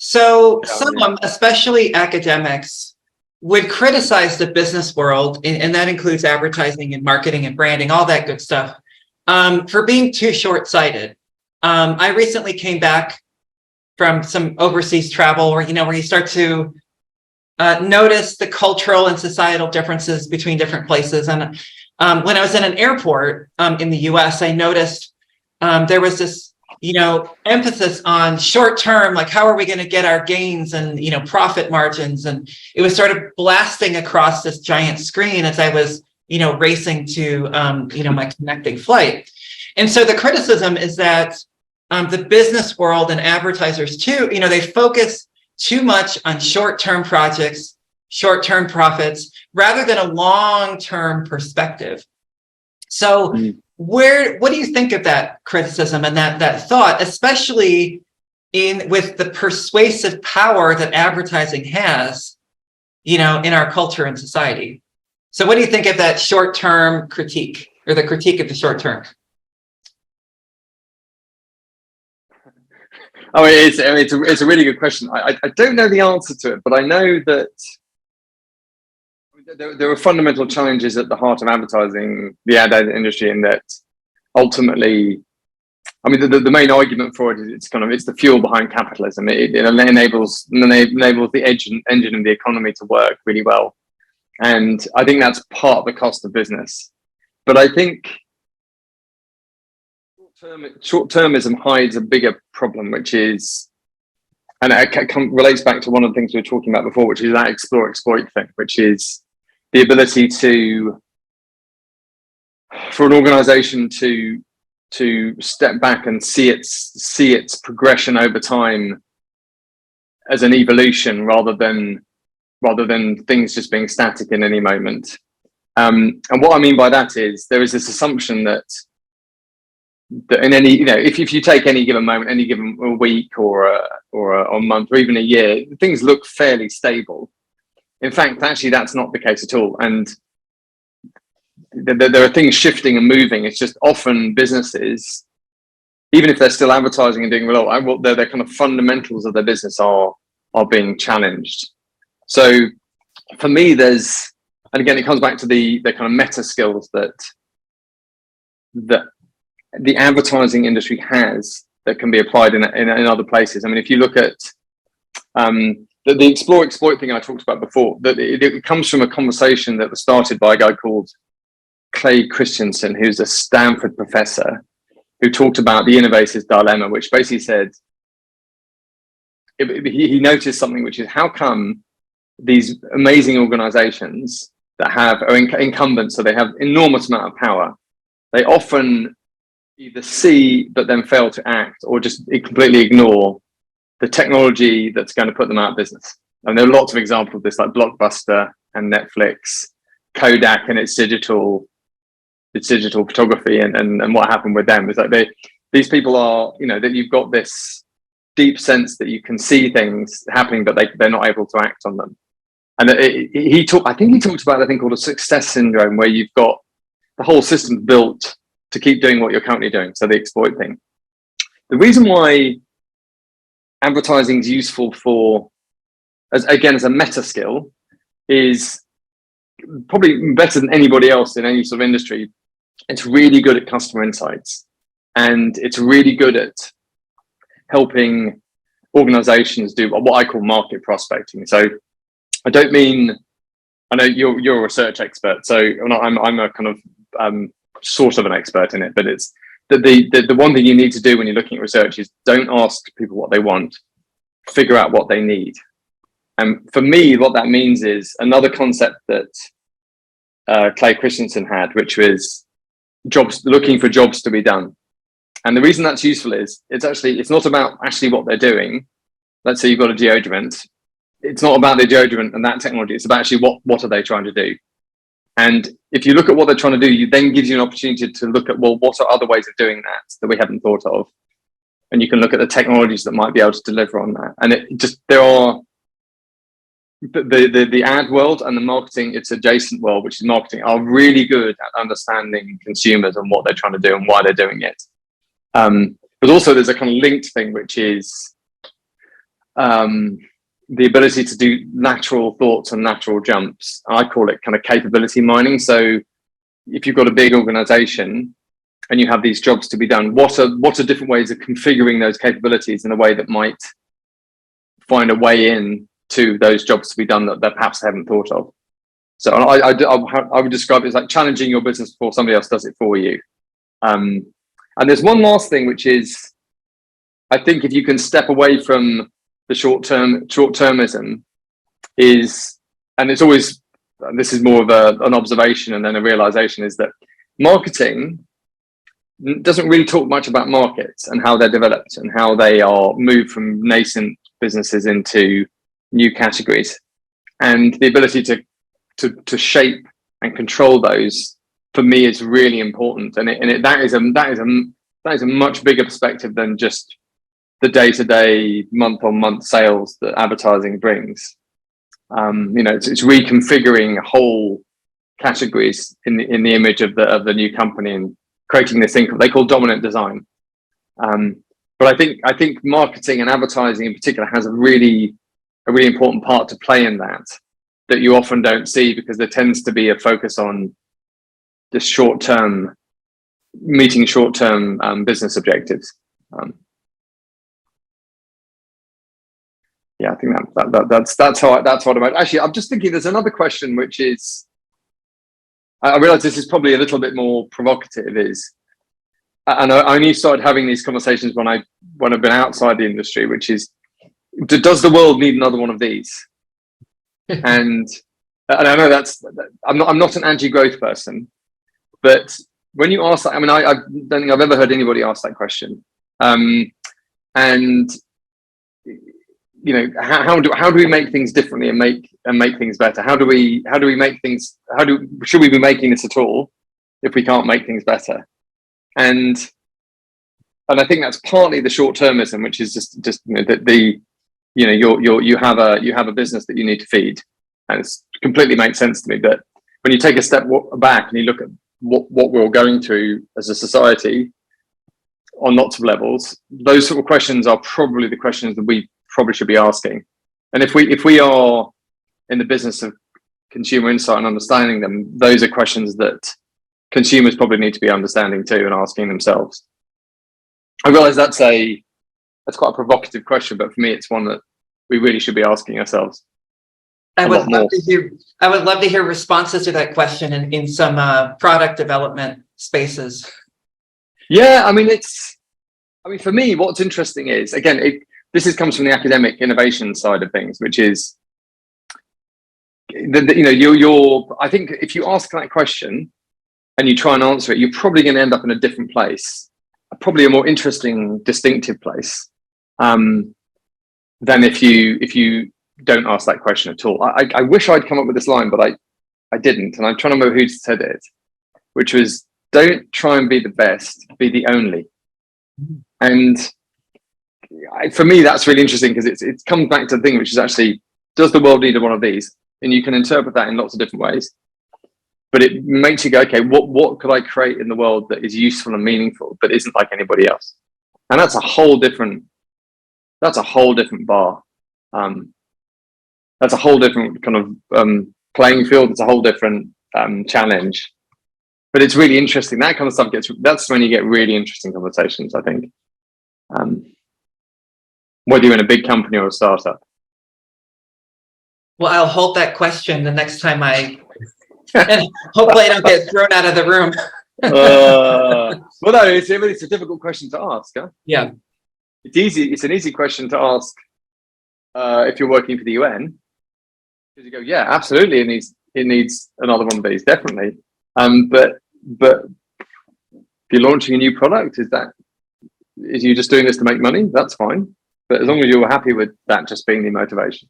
So Yeah, yeah. some, especially academics, would criticize the business world, and that includes advertising and marketing and branding, all that good stuff, for being too short-sighted. I recently came back from some overseas travel where, where you start to notice the cultural and societal differences between different places. And when I was in an airport in the US, I noticed there was this, emphasis on short term, like how are we going to get our gains and, profit margins. And it was sort of blasting across this giant screen as I was, racing to, my connecting flight. And so the criticism is that the business world and advertisers too, they focus too much on short-term projects, short-term profits, rather than a long-term perspective. So what do you think of that criticism and that thought, especially with the persuasive power that advertising has, in our culture and society? So what do you think of that short-term critique, or the critique of the short term? Oh, it's a really good question. I don't know the answer to it, but I know that there are fundamental challenges at the heart of advertising, the ad industry, in that ultimately, the main argument for it is it's the fuel behind capitalism. It enables the engine of the economy to work really well, and I think that's part of the cost of business. But I think short-termism hides a bigger problem, which is, and it relates back to one of the things we were talking about before, which is that explore exploit thing, which is the ability for an organization to step back and see its progression over time as an evolution, rather than things just being static in any moment. And what I mean by that is there is this assumption that in any, if you take any given moment, any given week or a month or even a year, things look fairly stable. In fact, actually, that's not the case at all. And there are things shifting and moving. It's just often businesses, even if they're still advertising and doing well, their kind of fundamentals of their business are being challenged. So for me, and again, it comes back to the kind of meta skills that the advertising industry has that can be applied in other places. If you look at the explore exploit thing I talked about before, that it comes from a conversation that was started by a guy called Clay Christensen, who's a Stanford professor, who talked about the innovator's dilemma, which basically said he noticed something, which is how come these amazing organizations that are incumbents, so they have enormous amount of power, they often either see but then fail to act, or just completely ignore the technology that's going to put them out of business. And there are lots of examples of this, like Blockbuster and Netflix, Kodak and its digital photography, and what happened with them is like these people are, that you've got this deep sense that you can see things happening, but they're not able to act on them. And I think he talked about a thing called a success syndrome, where you've got the whole system built to keep doing what you're currently doing. So the exploit thing. The reason why advertising is useful as a meta skill is probably better than anybody else in any sort of industry. It's really good at customer insights, and it's really good at helping organizations do what I call market prospecting. So I know you're a research expert, so I'm a kind of sort of an expert in it, but it's the one thing you need to do when you're looking at research is don't ask people what they want, figure out what they need. And for me, what that means is another concept that Clay Christensen had, which was looking for jobs to be done. And the reason that's useful is it's not about actually what they're doing. Let's say you've got a deodorant. It's not about the deodorant and that technology. It's about actually what are they trying to do. And if you look at what they're trying to do, it then gives you an opportunity to look at, well, what are other ways of doing that we haven't thought of? And you can look at the technologies that might be able to deliver on that. And the ad world and the marketing, its adjacent world, which is marketing, are really good at understanding consumers and what they're trying to do and why they're doing it. But also there's a kind of linked thing, which is the ability to do lateral thoughts and lateral jumps. I call it kind of capability mining. So if you've got a big organization and you have these jobs to be done, what are different ways of configuring those capabilities in a way that might find a way in to those jobs to be done that perhaps they haven't thought of. So I would describe it as like challenging your business before somebody else does it for you. And there's one last thing, which is, I think if you can step away from the short-termism is, and it's always, this is more of an observation and then a realization, is that marketing doesn't really talk much about markets and how they're developed and how they are moved from nascent businesses into new categories, and the ability to shape and control those, for me, is really important. And that is a much bigger perspective than just the day-to-day, month-on-month sales that advertising brings. It's reconfiguring whole categories in the image of the new company and creating this thing they call dominant design. But I think marketing and advertising in particular has a really important part to play in that you often don't see, because there tends to be a focus on just meeting short-term business objectives. Yeah, I think that's how I'm actually. I'm just thinking there's another question, which is, I realize this is probably a little bit more provocative, and I only started having these conversations when I've been outside the industry, which is, does the world need another one of these? and I know I'm not an anti-growth person, but when you ask that, I mean, I don't think I've ever heard anybody ask that question. And how do we make things differently and make things better? How do we make things? Should we be making this at all if we can't make things better? And I think that's partly the short-termism, which is just you have a business that you need to feed, and it completely makes sense to me. But when you take a step back and you look at what we're all going through as a society on lots of levels, those sort of questions are probably the questions that we probably should be asking. And if we are in the business of consumer insight and understanding them, those are questions that consumers probably need to be understanding too and asking themselves. I realize that's quite a provocative question, but for me, it's one that we really should be asking ourselves. I would love to hear responses to that question in some product development spaces. Yeah, I mean, for me, what's interesting is, again, this comes from the academic innovation side of things, which is, I think if you ask that question and you try and answer it, you're probably going to end up in a different place, probably a more interesting, distinctive place, than if you don't ask that question at all. I wish I'd come up with this line, but I didn't, and I'm trying to remember who said it, which was, don't try and be the best, be the only. And for me, that's really interesting, because it comes back to the thing, which is actually, does the world need one of these? And you can interpret that in lots of different ways, but it makes you go, okay, what could I create in the world that is useful and meaningful, but isn't like anybody else? And that's a whole different bar. That's a whole different kind of playing field. It's a whole different challenge. But it's really interesting. That kind of stuff that's when you get really interesting conversations, I think. Whether you're in a big company or a startup. Well, I'll hold that question the next time and hopefully I don't get thrown out of the room. Well, no, it's a difficult question to ask. Huh? Yeah. It's an easy question to ask if you're working for the UN. Because you go, yeah, absolutely, it needs another one of these, definitely. But if you're launching a new product, is you just doing this to make money? That's fine. But as long as you're happy with that just being the motivation.